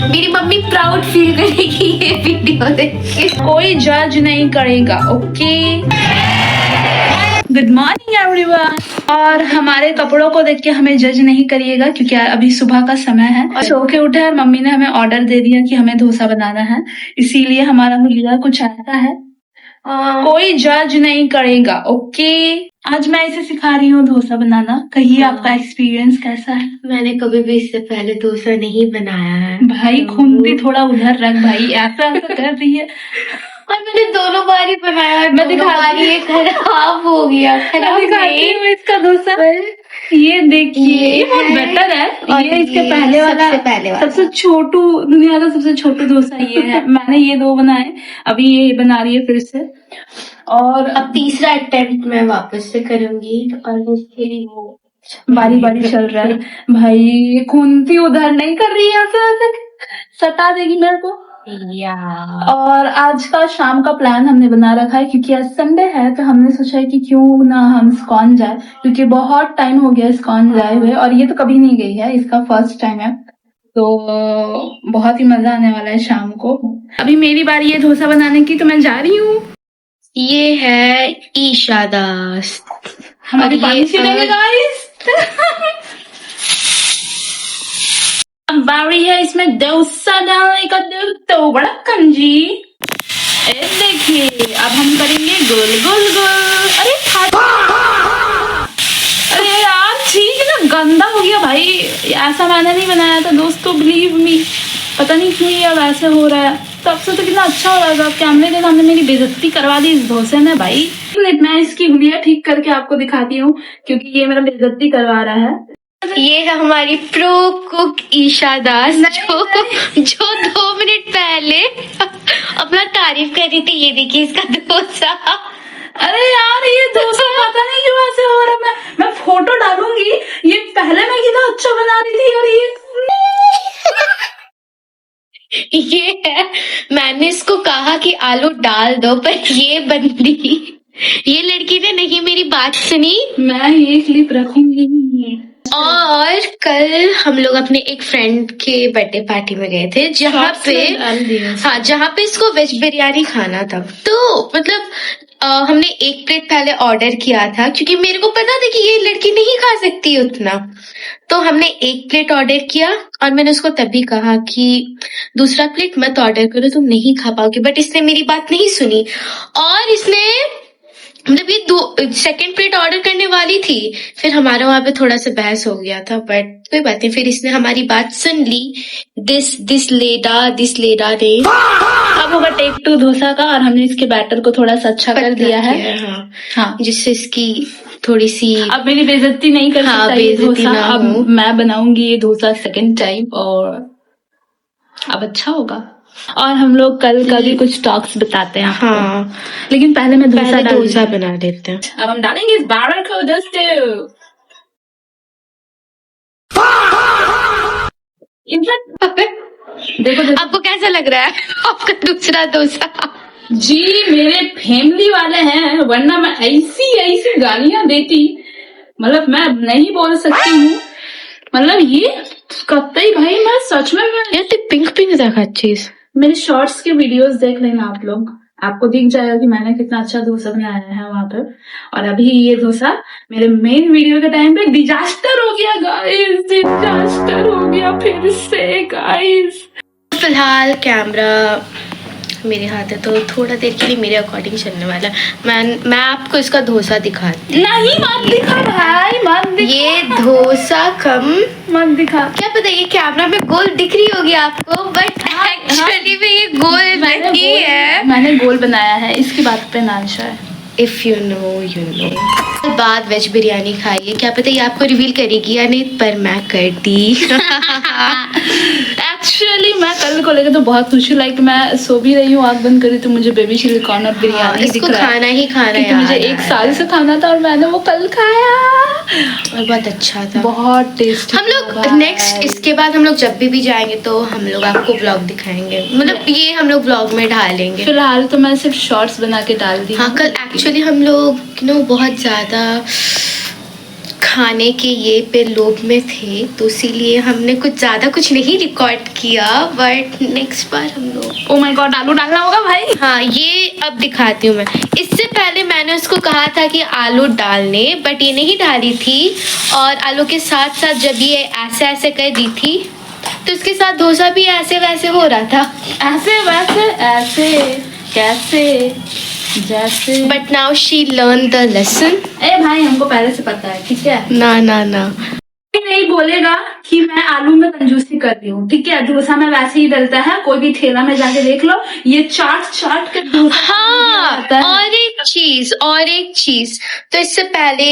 मेरी mummy proud feel करेगी ये वीडियो देख के। कोई जज नहीं करेगा, ओके। Good morning everyone. और हमारे कपड़ों को देख के हमें जज नहीं करिएगा क्योंकि अभी सुबह का समय है और सो के उठे और मम्मी ने हमें ऑर्डर दे दिया कि हमें डोसा बनाना है, इसीलिए हमारा हुलिया कुछ ऐसा है। कोई जज नहीं करेगा, ओके। आज मैं इसे सिखा रही हूँ डोसा बनाना। कहिए आपका एक्सपीरियंस कैसा है? मैंने कभी भी इससे पहले डोसा नहीं बनाया है भाई खूंटी थोड़ा उधर रख भाई, ऐसा ऐसा कर रही है। और मैंने दोनों बार ही बनाया है, मैं दिखा बार ये खराब हो गया। खराब दिखाती हूँ इसका डोसा। ये देखिए, ये बहुत बेटर है। और ये इसके ये पहले वाला सबसे छोटू, दुनिया का सबसे छोटू डोसा ये है। मैंने ये 2 बनाए, अभी ये बना रही है फिर से। और अब तीसरा अटेम्प्ट मैं वापस से करूंगी और उसके लिए वो बारी बारी चल रहा है। भाई ये खूंटी उधर नहीं कर रही है, ऐसा ऐसा सटा देगी मेरे को। या और आज का शाम का प्लान हमने बना रखा है क्योंकि आज संडे है, तो हमने सोचा है कि क्यों ना हम इस्कॉन जाए, क्योंकि बहुत टाइम हो गया इस्कॉन जाए हुए और ये तो कभी नहीं गई है, इसका फर्स्ट टाइम है। तो बहुत ही मजा आने वाला है शाम को। अभी मेरी बारी है डोसा बनाने की, तो मैं जा रही हूँ। ये है ईशा दास। हमारी पानी छिड़ेंगे गाइस। अब बारी है इसमें डोसा डालने का, तो बड़ा कंजी। देखिए अब हम करेंगे गोल गोल गोल। अरे अरे यार ठीक है ना, गंदा हो गया भाई, ऐसा मैंने नहीं बनाया था दोस्तों, बिलीव मी। पता नहीं क्यों ये अब ऐसे हो रहा है, तब से तो कितना अच्छा हो रहा था, कैमरे के सामने मेरी बेइज्जती करवा दी इस डोसे ने भाई। मैं इसकी हुलिया ठीक करके आपको दिखाती हूँ क्योंकि ये मेरा बेइज्जती करवा रहा है। ये है हमारी प्रो कुक ईशा दास जो 2 मिनट पहले अपना तारीफ कर रही थी। ये देखिए इसका डोसा। अरे यार ये डोसा पता नहीं क्यों ऐसे हो रहा है। मैं फोटो डालूंगी, ये पहले मैं कितना अच्छा बना रही थी और ये है, मैंने इसको कहा कि आलू डाल दो पर ये बंदी, ये लड़की ने नहीं मेरी बात सुनी। मैं ये क्लिप रखूंगी। और कल हम लोग अपने एक फ्रेंड के बर्थडे पार्टी में गए थे जहाँ पे इसको वेज बिरयानी खाना था। तो मतलब हमने 1 प्लेट पहले ऑर्डर किया था क्योंकि मेरे को पता था कि ये लड़की नहीं खा सकती उतना। तो हमने 1 प्लेट ऑर्डर किया और मैंने उसको तभी कहा कि दूसरा प्लेट मत ऑर्डर करो, तुम नहीं खा पाओगे। बट इसने मेरी बात नहीं सुनी और इसने मतलब ये 2nd प्लेट ऑर्डर करने वाली थी। फिर हमारा वहां पे थोड़ा सा बहस हो गया था, बट कोई बात नहीं, फिर इसने हमारी बात सुन ली। दिस लेडा ने। अब होगा टेक 2 डोसा का और हमने इसके बैटर को थोड़ा सा अच्छा कर दिया है। हाँ, जिससे इसकी थोड़ी सी अब मेरी बेइज्जती नहीं कर सकता ये डोसा। अब मैं बनाऊंगी ये डोसा 2nd टाइम और अब अच्छा होगा। और हम लोग कल का भी कुछ टॉक्स बताते हैं आपको। हाँ, लेकिन पहले मैं डोसा बना देते हैं। अब हम डालेंगे इस बैटर को दोस्तों। देखो आपको कैसा लग रहा है आपका दूसरा डोसा? जी मेरे फैमिली वाले हैं, वरना मैं ऐसी गालियां देती, मतलब मैं नहीं बोल सकती हूँ। मतलब ये कतई भाई, मैं सच में यार पिंक रखा चीज। मेरे शॉर्ट्स के वीडियोस देख लेना आप लोग, आपको दिख जाएगा कि मैंने कितना अच्छा डोसा बनाया है वहां पर। और अभी ये डोसा मेरे मेन वीडियो के टाइम पे डिजास्टर हो गया गाइस, डिजास्टर हो गया फिर से गाइस। फिलहाल कैमरा मेरे हाथ है तो थोड़ा देर के लिए मेरे अकॉर्डिंग चलने वाला है। मैं आपको इसका डोसा दिखाती। नहीं मत दिखा भाई, मत दिखा। ये डोसा मत दिखा। क्या पता ये कैमरा में गोल दिख रही होगी आपको, बट एक्चुअली में ये गोल नहीं है। मैंने गोल बनाया है, इसकी बात पे नाशा है। इफ यू नो बाद वेज बिरयानी खाइए, क्या पता ये आपको रिवील करेगी या नहीं, पर मैं कर दी। एक्चुअली मैं कल को लेकर तो बहुत खुश हूँ। लाइक मैं सो भी रही हूँ, आँख बंद करी तो मुझे बेबी चिली कॉर्न और बिरयानी दिख रहा है। खाना ही खाना है, मुझे 1 साल से खाना था और मैंने वो कल खाया और बहुत अच्छा था, बहुत टेस्टी। हम लोग नेक्स्ट इसके बाद हम लोग जब भी जाएंगे तो हम लोग आपको व्लॉग दिखाएंगे, मतलब ये हम लोग व्लॉग में डालेंगे। फिलहाल तो मैं सिर्फ शॉर्ट्स बना के डाल दी। हाँ, कल एक्चुअली हम लोग बहुत ज्यादा खाने के ये पे लोभ में थे, तो इसीलिए हमने कुछ नहीं रिकॉर्ड किया, बट नेक्स्ट बार हम लोग। ओ माय गॉड, आलू डालना होगा भाई। हाँ, ये अब दिखाती हूँ मैं। इससे पहले मैंने उसको कहा था कि आलू डालने, बट ये नहीं डाली थी। और आलू के साथ साथ जब ये ऐसे ऐसे कर दी थी, तो इसके साथ डोसा भी ऐसे वैसे हो रहा था, ऐसे वैसे ऐसे कैसे जैसे। But now she learn the lesson. ए भाई, हमको पहले से पता है, ठीक है। ना ना ना, नहीं बोलेगा कि मैं आलू में कंजूसी कर रही हूँ, ठीक है। डोसा में वैसे ही डलता है, कोई भी ठेला में जाके देख लो, ये चाट कर डोसा। हाँ, और एक चीज, तो इससे पहले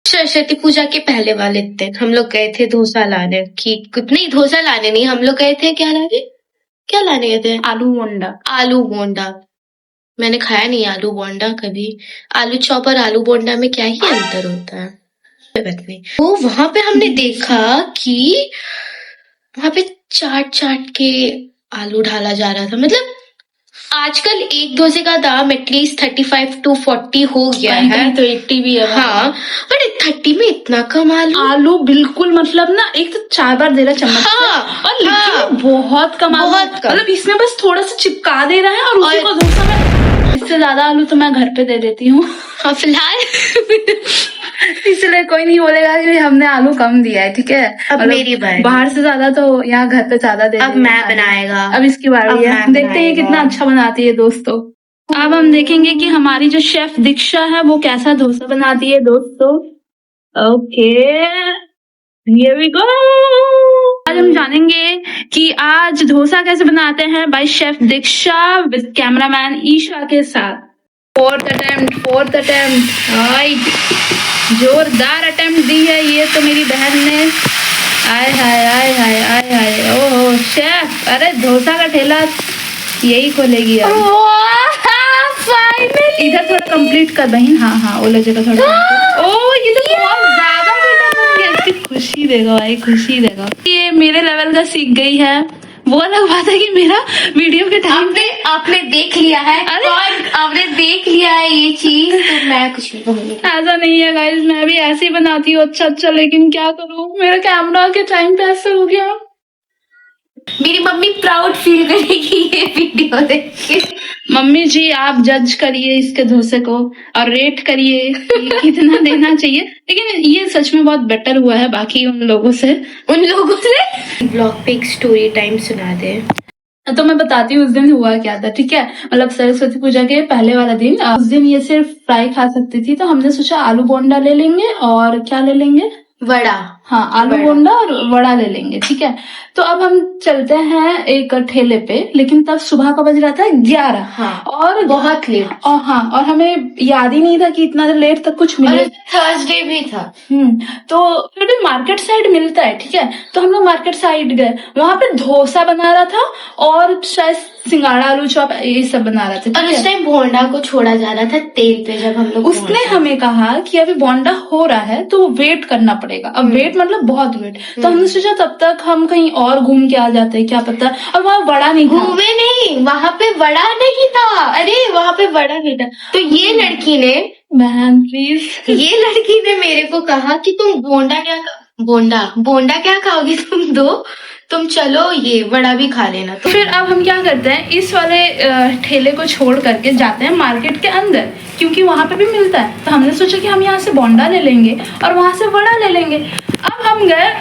सरस्वती पूजा के पहले वाले दिन हम लोग गए थे डोसा लाने की, नहीं डोसा लाने नहीं, हम लोग गए थे क्या लाने गए थे? आलू बोंडा। मैंने खाया नहीं आलू बोंडा कभी। आलू चॉप और आलू बोंडा में क्या ही अंतर होता है? बात नहीं। तो वहां पे हमने देखा कि वहां पे चाट के आलू ढाला जा रहा था। मतलब आजकल एक डोसे का दाम एटलीस्ट 35 to 40 हो गया है, तो 80 भी है। हाँ, बट 30 में इतना कम आलू बिल्कुल, मतलब ना, एक तो 4 बार दे रहा चम्मच हाँ, और लेकिन बहुत कम आलू, बहुत कम। मतलब इसमें बस थोड़ा सा चिपका दे रहा है और उसी को डोसा में। इससे ज्यादा आलू तो मैं घर पे दे देती हूँ। हाँ, फिलहाल इसलिए कोई नहीं बोलेगा कि हमने आलू कम दिया है, ठीक है। अब मेरी बारी। बाहर से ज्यादा तो यहाँ घर पे ज्यादा दे। अब मैं बनाएगा। अब इसकी बारी है, देखते हैं कितना अच्छा बनाती है दोस्तों। अब हम देखेंगे कि हमारी जो शेफ दीक्षा है वो कैसा डोसा बनाती है दोस्तों। Okay, here we go. आज हम जानेंगे कि आज डोसा कैसे बनाते हैं by chef Diksha with cameraman Isha के साथ। Fourth attempt, right. जोरदार अटेम्प्ट दी है ये तो मेरी बहन ने। आय हाय, ओहो शेफ, अरे डोसा का ठेला यही खोलेगी अब। फाइनली। इधर थोड़ा कंप्लीट कर बहन। हाँ, ओला जगह थोड़ा। ओ, ये तो बहुत ज्यादा बेटा बन गया। इसकी खुशी देगा भाई, खुशी देगा। ये मेरे लेवल का सीख गई है। वो अलग बात है कि मेरा वीडियो के टाइम पे आपने देख लिया है। अरे आपने देख लिया है ये चीज, तो मैं कुछ नहीं कहूंगी। ऐसा नहीं है गाइस, मैं भी ऐसे ही बनाती हूँ अच्छा, लेकिन क्या करूँ, मेरा कैमरा के टाइम पे ऐसे हो गया। मेरी मम्मी प्राउड फील करेगी ये वीडियो देख के। मम्मी जी, आप जज करिए इसके डोसे को और रेट करिए कि कितना देना चाहिए। लेकिन ये सच में बहुत बेटर हुआ है बाकी उन लोगों से। ब्लॉग पे एक स्टोरी टाइम सुना दे। तो मैं बताती हूँ उस दिन हुआ क्या था, ठीक है। मतलब सरस्वती पूजा के पहले वाला दिन, उस दिन ये सिर्फ फ्राई खा सकती थी, तो हमने सोचा आलू बोंडा ले लेंगे और क्या ले लेंगे, वड़ा। हाँ, आलू बोंडा और वड़ा ले लेंगे, ठीक है। तो अब हम चलते हैं एक ठेले पे, लेकिन तब सुबह का बज रहा था 11। हाँ, और बहुत लेट। और हाँ, और हमें याद ही नहीं था कि इतना लेट तक कुछ मिले। थर्सडे भी था। तो फिर भी मार्केट साइड मिलता है, ठीक है। तो हम लोग मार्केट साइड गए, वहां पे डोसा बना रहा था और शायद सिंगाड़ा, आलू चॉप, ये सब बना रहा था। और उस टाइम बोंडा को छोड़ा जा रहा था तेल पे जब हम लोग। उसने हमें कहा कि अभी बोंडा हो रहा है तो वेट करना पड़ेगा। अब वेट मतलब बहुत वेट। तो हमने सोचा तब तक हम कहीं और घूम के आ जाते हैं, क्या पता। और वहाँ वड़ा नहीं था। घूमे नहीं, वहाँ पे वड़ा नहीं था। अरे वहाँ पे वड़ा नहीं था। तो ये लड़की ने, बहन प्लीज, ये लड़की ने मेरे को कहा कि तुम बोंडा क्या खाओगी तुम चलो ये वड़ा भी खा लेना। तो फिर अब हम क्या करते हैं, इस वाले ठेले को छोड़ करके जाते हैं मार्केट के अंदर, क्योंकि वहां पे भी मिलता है। तो हमने सोचा कि हम यहाँ से बोंडा ले लेंगे और वहां से वड़ा ले लेंगे। अब हम गए,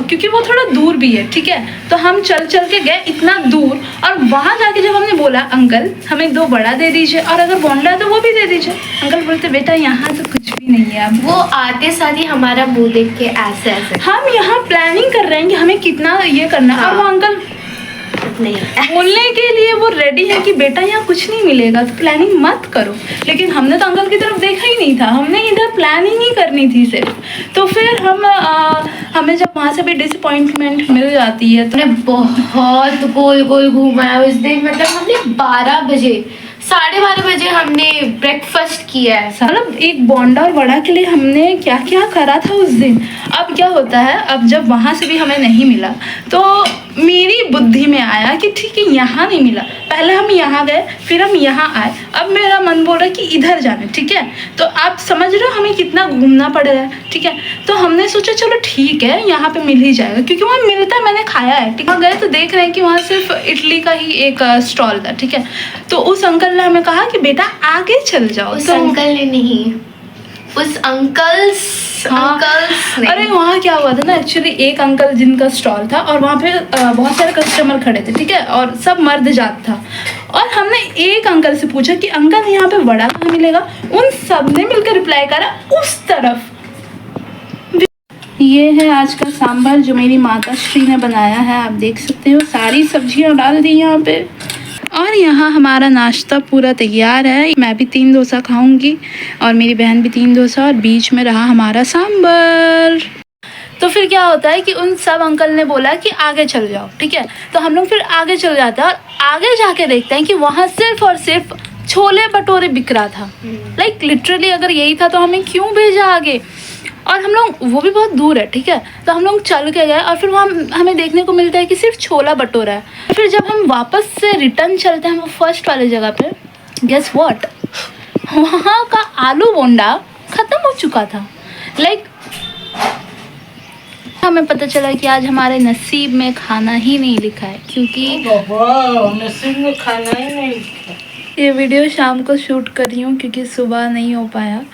क्योंकि वो थोड़ा दूर भी है, ठीक है। तो हम चल के गए इतना दूर, और वहां जाके जब हमने बोला अंकल हमें 2 वड़ा दे दीजिए और अगर बोंडा है तो वो भी दे दीजिए, अंकल बोलते बेटा यहाँ तो कुछ भी नहीं है। वो आते साथ ही हमारा मुंह देख के ऐसे हम यहाँ प्लानिंग कर रहे हैं कि हमें कितना ये करना है। और वो अंकल नहीं बोलने के लिए वो रेडी है कि बेटा यहाँ कुछ नहीं मिलेगा तो प्लानिंग मत करो। लेकिन हमने तो अंकल की तरफ देखा ही नहीं था, हमने इधर प्लानिंग ही करनी थी सिर्फ। तो फिर हमें जब वहां से भी डिसअपॉइंटमेंट मिल जाती है, तो बहुत गोल घुमाया उस दिन। मतलब हमने 12:30 बजे हमने ब्रेकफास्ट किया है। मतलब एक बोंडा और वड़ा के लिए हमने क्या क्या करा था उस दिन। अब क्या होता है, अब जब वहां से भी हमें नहीं मिला तो मेरी बुद्धि में आया कि ठीक है यहाँ नहीं मिला, पहले हम यहाँ गए फिर हम यहाँ आए, अब मेरा मन बोल रहा है कि इधर जाना, ठीक है। तो आप समझ रहे हो हमें कितना घूमना पड़ रहा है, ठीक है। तो हमने सोचा चलो ठीक है यहाँ पे मिल ही जाएगा, क्योंकि वहाँ मिलता है, मैंने खाया है, ठीक है। गए तो देख रहे हैं कि वहाँ सिर्फ इडली का ही एक स्टॉल था, ठीक है। तो उस अंकल ने हमें कहा कि बेटा आगे चल जाओ। उस तो अंकल ने नहीं, उस अंकल्स ने। अरे वहाँ क्या हुआ था ना, एक्चुअली एक अंकल जिनका स्टॉल था और वहाँ पे बहुत सारे कस्टमर खड़े थे, ठीक है, और सब मर्द जात था। और हमने एक अंकल से पूछा कि अंकल यहाँ पे वड़ा कहाँ मिलेगा, उन सब ने मिलकर रिप्लाई करा उस तरफ। ये है आज का सांभर जो मेरी माता श्री ने बनाया है, आप देख सकते हो, सारी सब्जियां डाल दी यहाँ पे। और यहाँ हमारा नाश्ता पूरा तैयार है। मैं भी 3 डोसा खाऊंगी और मेरी बहन भी 3 डोसा, और बीच में रहा हमारा सांभर। तो फिर क्या होता है कि उन सब अंकल ने बोला कि आगे चल जाओ, ठीक है। तो हम लोग फिर आगे चल जाते हैं और आगे जाके देखते हैं कि वहाँ सिर्फ और सिर्फ छोले भटूरे बिक रहा था। लाइक लिटरली अगर यही था तो हमें क्यों भेजा आगे। और हम लोग, वो भी बहुत दूर है, ठीक है। तो हम लोग चल के गए और फिर वहाँ हमें देखने को मिलता है कि सिर्फ छोला भटूरा है। फिर जब हम वापस से रिटर्न चलते हैं वो फर्स्ट वाले जगह पे, गेस व्हाट, वहाँ का आलू बोंडा ख़त्म हो चुका था। लाइक हमें पता चला कि आज हमारे नसीब में खाना ही नहीं लिखा है, क्योंकि नसीब में खाना ही नहीं लिखा। ये वीडियो शाम को शूट कर रही हूँ क्योंकि सुबह नहीं हो पाया।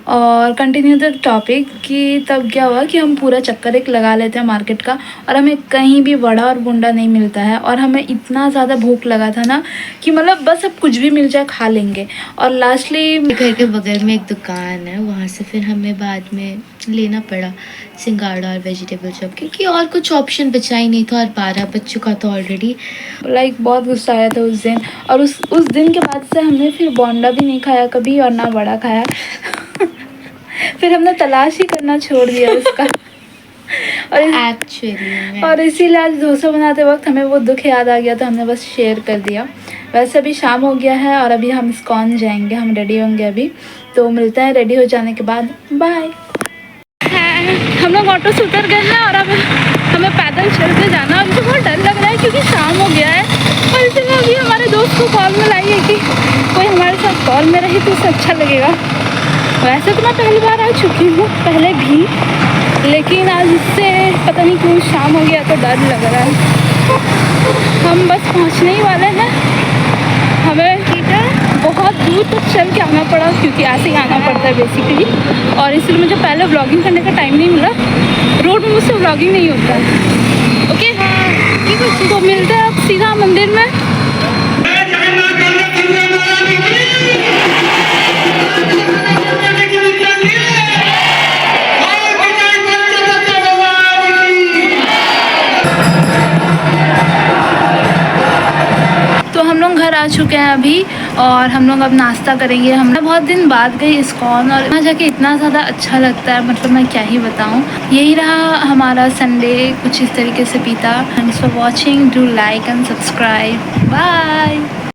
और कंटिन्यू द टॉपिक कि तब क्या हुआ कि हम पूरा चक्कर एक लगा लेते हैं मार्केट का और हमें कहीं भी वड़ा और बुंडा नहीं मिलता है। और हमें इतना ज़्यादा भूख लगा था ना कि मतलब बस अब कुछ भी मिल जाए खा लेंगे। और लास्टली घर के बगल में एक दुकान है, वहाँ से फिर हमें बाद में लेना पड़ा सिंगाड़ा और वेजिटेबल चॉप, क्योंकि और कुछ ऑप्शन बचा ही नहीं था और 12 बज चुका था ऑलरेडी। लाइक बहुत गुस्सा आया था उस दिन। और उस दिन के बाद से हमने फिर बोंडा भी नहीं खाया कभी और ना वड़ा खाया। फिर हमने तलाश ही करना छोड़ दिया उसका। और इसीलिए आज डोसा बनाते वक्त हमें वो दुख याद आ गया तो हमने बस शेयर कर दिया। वैसे अभी शाम हो गया है और अभी हम इस्कॉन जाएंगे, हम रेडी होंगे अभी, तो मिलते हैं रेडी हो जाने के बाद। बाय। हम लोग ऑटो से उतर गए हैं और अब हमें पैदल चलते जाना। अभी तो बहुत डर लग रहा है क्योंकि शाम हो गया है। और इसलिए अभी हमारे दोस्त को कॉल में लाई है कि कोई हमारे साथ कॉल में रही तो उसे अच्छा लगेगा। वैसे तो मैं पहली बार आ चुकी हूँ पहले भी, लेकिन आज इससे पता नहीं क्यों शाम हो गया तो डर लग रहा है। हम बस पहुँचने ही वाले हैं। हमें बहुत दूर तक चल के आना पड़ा क्योंकि ऐसे ही आना पड़ता है बेसिकली, और इसलिए मुझे पहले व्लॉगिंग करने का टाइम नहीं मिला। रोड में मुझसे व्लॉगिंग नहीं होता है। ओके ठीक है, तो मिलते हैं अब सीधा मंदिर में। तो हम लोग घर आ चुके हैं अभी और हम लोग अब नाश्ता करेंगे। हमने बहुत दिन बाद गई इस्कॉन और वहाँ जाके इतना ज़्यादा अच्छा लगता है, मतलब मैं क्या ही बताऊँ। यही रहा हमारा संडे, कुछ इस तरीके से बीता। Thanks for watching, do like and subscribe, bye.